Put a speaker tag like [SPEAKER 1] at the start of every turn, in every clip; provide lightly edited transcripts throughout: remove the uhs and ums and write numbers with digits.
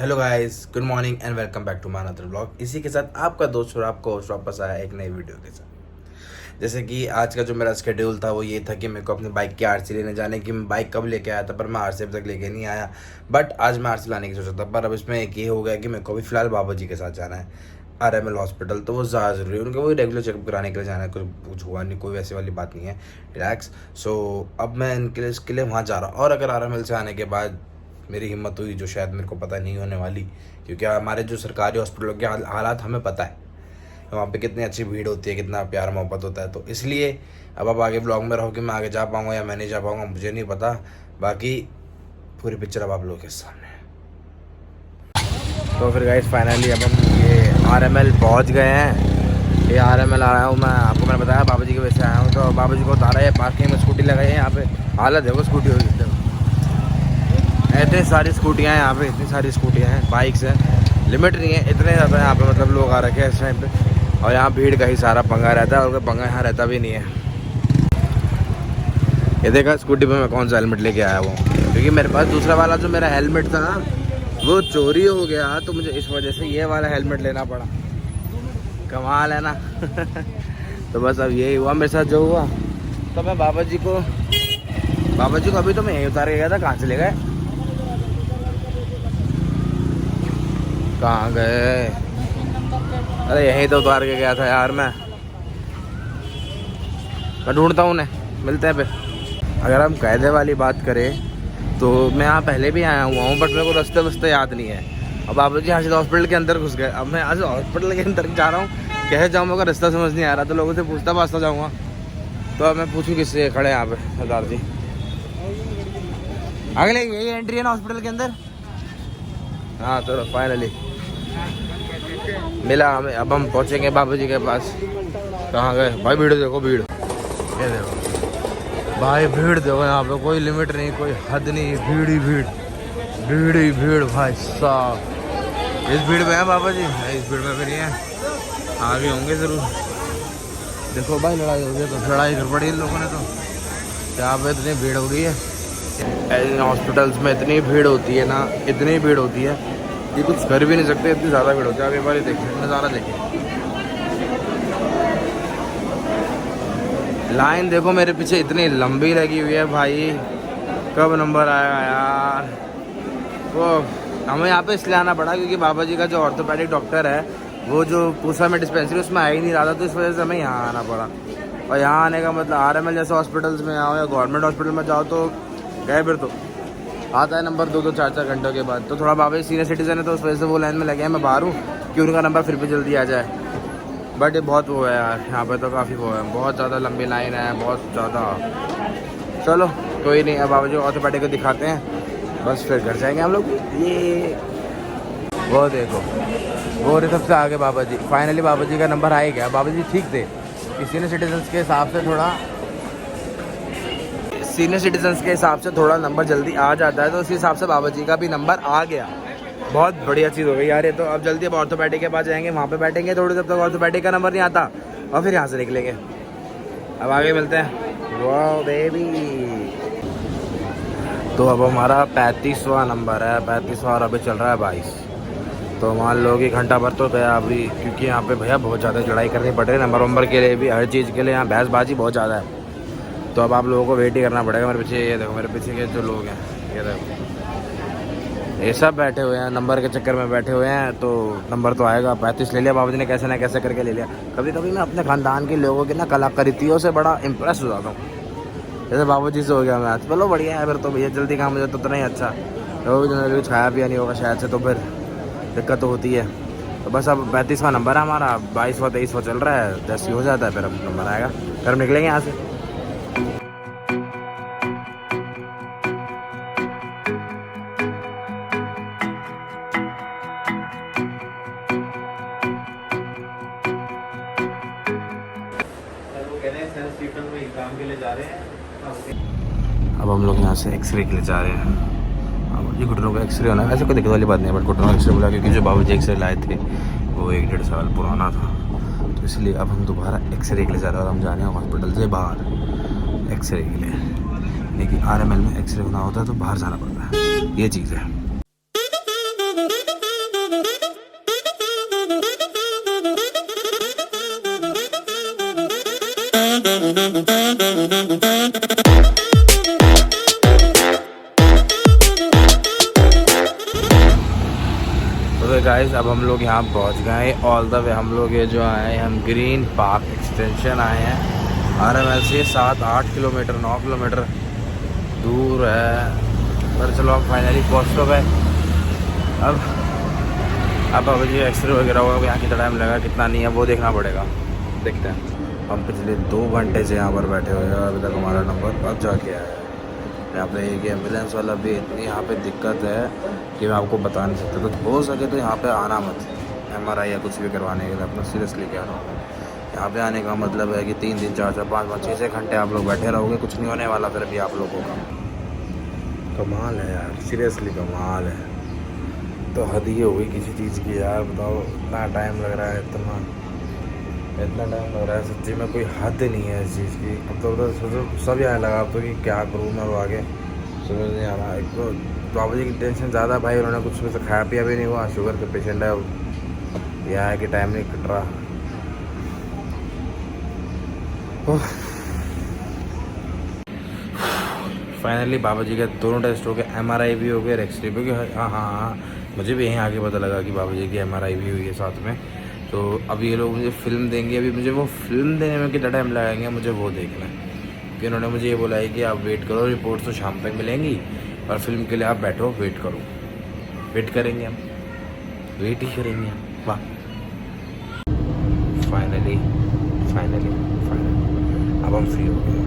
[SPEAKER 1] Hello guys, good morning and welcome back to my another blog. इसी के साथ आपका दोस्त और आपको होस्ट वापस आया एक नई वीडियो के साथ। जैसे कि आज का जो मेरा शेड्यूल था वो ये था कि मेरे को अपनी बाइक की आरसी लेने जाने की। मैं बाइक कब लेके आया था, पर मैं आरसी अभी तक लेके नहीं आया। बट आज मैं आरसी लाने की सोचा था, पर अब इसमें एक ये हो गया कि मेरे को अभी फिलहाल बाबा जी के साथ जाना है RML हॉस्पिटल। तो वो ज़्यादा ज़रूरी है, उनका वही रेगुलर चेकअप कराने के लिए जाना है। कुछ हुआ नहीं, कोई वैसी वाली बात नहीं है, रिलैक्स। सो अब मैं इसके लिए वहाँ जा रहा हूँ। और अगर RML से आने के बाद मेरी हिम्मत हुई, जो शायद मेरे को पता नहीं होने वाली, क्योंकि हमारे जो सरकारी हॉस्पिटलों के हालात हमें पता है, वहाँ पे कितनी अच्छी भीड़ होती है, कितना प्यार मोहब्बत होता है। तो इसलिए अब आगे ब्लॉग में रहो कि मैं आगे जा पाऊँगा या मैं नहीं जा पाऊँगा, मुझे नहीं पता। बाकी पूरी पिक्चर अब आप लोगों के सामने है। तो फिर गाइस फाइनली अब हम ये RML पहुँच गए हैं। ये RML आया हूँ मैं, आपको मैंने बताया बाबा जी के वजह से आया हूँ। तो बाबा जी को उतारा है, पार्किंग में स्कूटी लगाई है। यहाँ पे हालत देखो स्कूटी हो गई, इतनी सारी स्कूटियाँ हैं यहाँ पे, इतनी सारी स्कूटियाँ हैं, बाइक्स हैं, लिमिट नहीं है, इतने ज़्यादा यहाँ पे मतलब लोग आ रखे हैं इस टाइम पे। और यहाँ भीड़ का ही सारा पंगा रहता है, और कोई पंगा यहाँ रहता भी नहीं है। ये देखा स्कूटी पे मैं कौन सा हेलमेट लेके आया हूँ, क्योंकि मेरे पास दूसरा वाला जो मेरा हेलमेट था ना वो चोरी हो गया, तो मुझे इस वजह से ये वाला हेलमेट लेना पड़ा। कमाल है ना। तो बस अब यही हुआ मेरे साथ जो हुआ। तो मैं बाबा जी को अभी तो मैं यहीं उतार के गया था। कहाँ चले गए, कहाँ गए? अरे यहीं तो उतार के गया था यार मैं ढूंढता हूँ उन्हें, मिलते हैं फिर। अगर हम कायदे वाली बात करें तो मैं यहाँ पहले भी आया हुआ हूँ, बट मेरे को रास्ते वस्ते याद नहीं है। अब बाबा जी यहाँ से हॉस्पिटल के अंदर घुस गए। अब मैं आज हॉस्पिटल के अंदर जा रहा हूँ, कैसे जाऊँगा, अगर रास्ता समझ नहीं आ रहा तो लोगों से पूछता पाछता जाऊँगा। तो अब मैं पूछूँ किससे, खड़े यहाँ पे सरदार जी। अगले यही एंट्री है ना हॉस्पिटल के अंदर? हाँ चलो फाइनली मिला हमें। अब हम पहुँचेंगे बाबा जी के पास। कहाँ गए भाई? भीड़ देखो, भीड़ ये देखो भाई, भीड़ देखो यहाँ पे, कोई लिमिट नहीं, कोई हद नहीं, भीड़ ही भीड़, भीड़ ही भीड़ भाई साहब। इस भीड़ में है बाबा जी? इस भीड़ में भी नहीं है, आगे होंगे ज़रूर। देखो भाई लड़ाई हो गई, तो लड़ाई कर पड़ी इन लोगों ने। तो यहाँ पे इतनी भीड़ हो गई है, हॉस्पिटल्स में इतनी भीड़ होती है ना, इतनी भीड़ होती है ये कुछ कर भी नहीं सकते, इतनी ज़्यादा भीड़ होती है। आप एक बार देखिए नज़ारा, देखिए लाइन देखो मेरे पीछे इतनी लंबी लगी हुई है भाई। कब नंबर आएगा यार? वो हमें यहाँ पे इसलिए आना पड़ा क्योंकि बाबा जी का जो ऑर्थोपेडिक डॉक्टर है वो जो पूसा में डिस्पेंसरी उसमें आ ही नहीं रहा था, तो इस वजह से हमें यहाँ आना पड़ा। और यहाँ आने का मतलब RML जैसे हॉस्पिटल्स में आओ या गवर्नमेंट हॉस्पिटल में जाओ तो गए, फिर तो आता है नंबर 2-2 4-4 घंटों के बाद। तो थोड़ा बाबा जी सीनियर सिटीजन है, तो उस वजह से वो लाइन में लगे हैं। मैं बाहर हूँ कि उनका नंबर फिर भी जल्दी आ जाए। बट ये बहुत वो है यार, यहाँ पे तो काफ़ी वो है, बहुत ज़्यादा लंबी लाइन है, बहुत ज़्यादा। चलो कोई नहीं, अब बाबा जी ऑर्थोपेडिक को दिखाते हैं, बस फिर घर जाएंगे हम लोग। ये वो देखो, वो रहे सबसे आगे बाबा जी। फाइनली बाबा जी का नंबर आ ही गया। बाबा जी ठीक थे, सीनियर सिटीजन्स के हिसाब से थोड़ा नंबर जल्दी आ जाता है, तो उसी हिसाब से बाबा जी का भी नंबर आ गया। बहुत बढ़िया चीज़ हो गई यार ये तो। अब जल्दी अब ऑर्थोपेडिक के पास जाएंगे, वहाँ पे बैठेंगे थोड़ी देर तक, ऑर्थोपेडिक का नंबर नहीं आता, और फिर यहाँ से निकलेंगे। अब आगे मिलते हैं। वाह बेबी। तो अब हमारा 35वां नंबर है, 35वां, और अभी चल रहा है 22। तो मान लो कि घंटा भर तो गया अभी, क्योंकि यहाँ पे भैया बहुत ज़्यादा लड़ाई करनी पड़ रही है, नंबर के लिए भी, हर चीज़ के लिए यहाँ बहसबाजी बहुत ज़्यादा है। तो अब आप लोगों को वेट ही करना पड़ेगा। मेरे पीछे ये देखो, मेरे पीछे के जो लोग हैं ये देखो, ये सब बैठे हुए हैं, नंबर के चक्कर में बैठे हुए हैं। तो नंबर तो आएगा, 35 ले लिया बाबा जी ने, कैसे ना कैसे करके ले लिया। कभी कभी मैं अपने ख़ानदान के लोगों की ना कलाकृतियों से बड़ा इम्प्रेस हो जाता हूँ। जैसे बाबू जी से हो गया मैं आज, चलो बढ़िया है फिर तो भैया, जल्दी काम हो जाए तो उतना ही अच्छा। तो कुछ खाया पिया नहीं होगा शायद से, तो फिर दिक्कत तो होती है। तो बस अब 35वां नंबर है हमारा, 22वां 23वां चल रहा है, 10 हो जाता है फिर अब नंबर आएगा, फिर हम निकलेंगे यहाँ से। काम के लिए जा रहे हैं। अब हम लोग यहाँ से एक्सरे के लिए जा रहे हैं। अब ये घुटनों का एक्सरे होना है, ऐसे कोई दिक्कत वाली बात नहीं है, बट घुटनों का एक्सरे बोला क्योंकि जो बाबू जी एक्सरे लाए थे वो 1-1.5 साल पुराना था, तो इसलिए अब हम दोबारा एक्सरे के लिए जा रहे हैं। और हम जा रहे हैं हॉस्पिटल से बाहर एक्सरे के लिए, लेकिन RML में एक्सरे होना होता है तो बाहर जाना पड़ता है, ये चीज़ है। तो गाइस अब हम लोग यहाँ पहुँच गए ऑल द वे। हम लोग ये जो आए हैं हम ग्रीन पार्क एक्सटेंशन आए हैं। आरएमएल से 7-8 किलोमीटर 9 किलोमीटर दूर है, पर चलो हम फाइनली पहुँच तो गए। अब जी एक्सरे वगैरह होगा, यहाँ कितना टाइम लगा कितना नहीं है वो देखना पड़ेगा, देखते हैं। हम पिछले 2 घंटे से यहाँ पर बैठे हुए हैं, अभी तक हमारा नंबर अब जाके आया है। यहाँ पे एक एम्बुलेंस वाला भी इतनी यहाँ पे दिक्कत है कि मैं आपको बता नहीं सकता। तो हो सके तो यहाँ पे आना मत, MRI या कुछ भी करवाने के लिए अपना सीरियसली कह रहा हूँ। यहाँ पे आने का मतलब है कि 3 दिन 4-4 5-5 6-6 घंटे आप लोग बैठे रहोगे, कुछ नहीं होने वाला फिर भी आप लोगों का। कमाल है यार, सीरियसली कमाल है। तो हद ही हो गई किसी चीज़ की यार, बताओ इतना टाइम लग रहा है, इतना टाइम लग रहा है सच्ची में कोई हद नहीं है इस चीज़ की। अब तो सोचो सब यहाँ लगा अब तो कि क्या करूँ मैं वो आगे समझ नहीं आ रहा। एक तो बाबू जी की टेंशन ज़्यादा भाई, उन्होंने कुछ में से खाया पिया भी नहीं हुआ, शुगर के पेशेंट है, यह है कि टाइम नहीं कट रहा। फाइनली बाबा जी के दोनों टेस्ट हो गए, MRI भी हो गए, एक्सरे भी हो गए। हाँ, मुझे भी यहीं आगे पता लगा कि बाबा जी की MRI भी हुई है साथ में। तो अब ये लोग मुझे फ़िल्म देंगे, अभी मुझे वो फिल्म देने में कितना टाइम लगाएंगे मुझे वो देखना है। कि उन्होंने मुझे ये बोला है कि आप वेट करो, रिपोर्ट तो शाम तक मिलेंगी और फिल्म के लिए आप बैठो वेट करो। वेट करेंगे हम, वेट ही करेंगे हम। वाह, फाइनली अब हम फ्री हो गए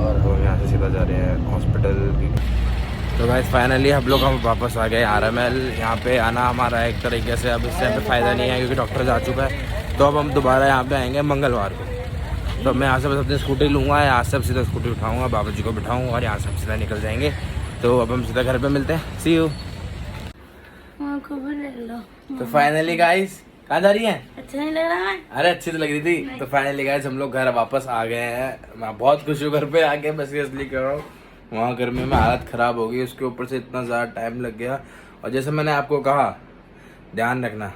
[SPEAKER 1] और हम यहाँ से सीधा जा रहे हैं हॉस्पिटल की। तो गाइस फाइनली हम लोग वापस आ गए RML। यहाँ पे आना हमारा एक तरीके से अब इससे हमें फ़ायदा नहीं है क्योंकि डॉक्टर जा चुका है। तो अब हम दोबारा यहाँ पे आएंगे मंगलवार को। तो मैं यहाँ से बस अपनी स्कूटी लूँगा, यहाँ से अब सीधा स्कूटी उठाऊँगा, बाबा जी को बिठाऊँगा और यहाँ से हम सीधा निकल जाएंगे। तो अब हम सीधा घर पे मिलते हैं, सी यू। तो फाइनली गाइस कहाँ जा रही हैं?
[SPEAKER 2] अच्छा नहीं लग रहा है?
[SPEAKER 1] अरे अच्छी तो लग रही थी। तो फाइनली गाइस हम लोग घर वापस आ गए हैं। मैं बहुत खुश हूँ घर पे आके, मैं सीरियसली कर रहा हूँ। वहाँ गर्मी में हालत ख़राब हो गई, उसके ऊपर से इतना ज़्यादा टाइम लग गया। और जैसे मैंने आपको कहा ध्यान रखना।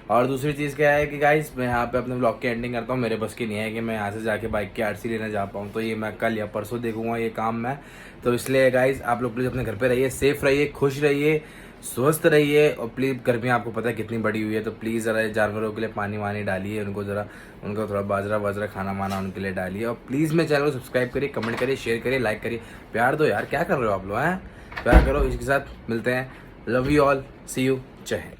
[SPEAKER 1] और दूसरी चीज़ क्या है कि गाइस मैं यहाँ पे अपने ब्लॉग की एंडिंग करता हूँ। मेरे बस की नहीं है कि मैं यहाँ से जाके बाइक की RC लेने जा पाऊँ, तो ये मैं कल या परसों देखूँगा ये काम मैं। तो इसलिए गाइस आप लोग प्लीज़ अपने घर पे रहिए, सेफ़ रहिए, खुश रहिए, स्वस्थ रहिए। और प्लीज़ गर्मी आपको पता है कितनी बड़ी हुई है, तो प्लीज़ ज़रा जानवरों के लिए पानी वानी डालिए, उनको ज़रा उनको थोड़ा बाजरा खाना वाना उनके लिए डालिए। और प्लीज़ मेरे चैनल को सब्सक्राइब करिए, कमेंट करिए, शेयर करिए, लाइक करिए, प्यार दो यार। क्या कर रहे हो आप लोग हैं? प्यार करो। इसके साथ मिलते हैं। Love you all, see you, जय हिंद।